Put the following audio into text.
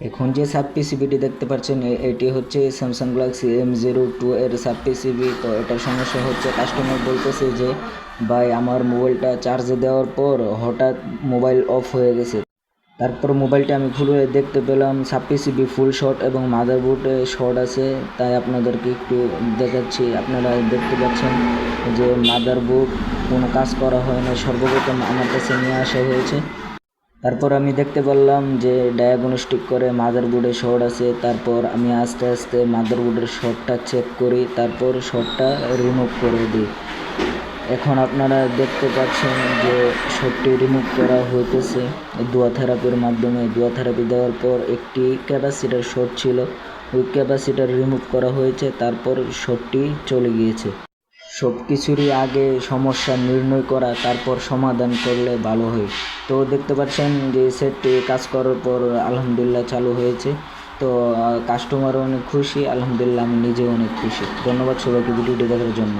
এখন যে সাব পিসিবিটি দেখতে পাচ্ছেন এটি হচ্ছে স্যামসাং গ্যালাক্সি M02 এর সাব পিসিবি। তো এটার সমস্যা হচ্ছে কাস্টমার বলতেছে যে ভাই আমার মোবাইলটা চার্জে দেওয়ার পর হঠাৎ মোবাইল অফ হয়ে গেছে। তারপর মোবাইলটা আমি খুলে দেখতে পেলাম সাব পিসিবি ফুল শর্ট এবং মাদারবোর্ডে শর্ট আছে। তাই আপনাদেরকে একটু দেখাচ্ছি। আপনারা দেখতে পাচ্ছেন যে মাদারবোর্ড কোনো কাজ করা হয় না, সর্বপ্রথম আমার কাছে নিয়ে আসা হয়েছে। তারপর আমি দেখতে পারলাম যে ডায়াগনস্টিক করে মাদারবোর্ডে শর্ট আছে। তারপর আমি আস্তে আস্তে মাদারবোর্ডের শর্টটা চেক করি, তারপর শর্টটা রিমুভ করে দিই। এখন আপনারা দেখতে পাচ্ছেন যে শর্টটি রিমুভ করা হইতেছে দোয়া থেরাপির মাধ্যমে। দোয়া থেরাপি দেওয়ার পর একটি ক্যাপাসিটার শর্ট ছিল, ওই ক্যাপাসিটার রিমুভ করা হয়েছে, তারপর শর্টটি চলে গিয়েছে। সব কিছুরই আগে সমস্যা নির্ণয় করা, তারপর সমাধান করলে ভালো হয়। তো দেখতে পাচ্ছেন যে সেটটি কাজ করার পর আলহামদুলিল্লাহ চালু হয়েছে। তো কাস্টমারও অনেক খুশি, আলহামদুলিল্লাহ আমি নিজেও অনেক খুশি। ধন্যবাদ সবাইকে ভিডিওটি দেখার জন্য।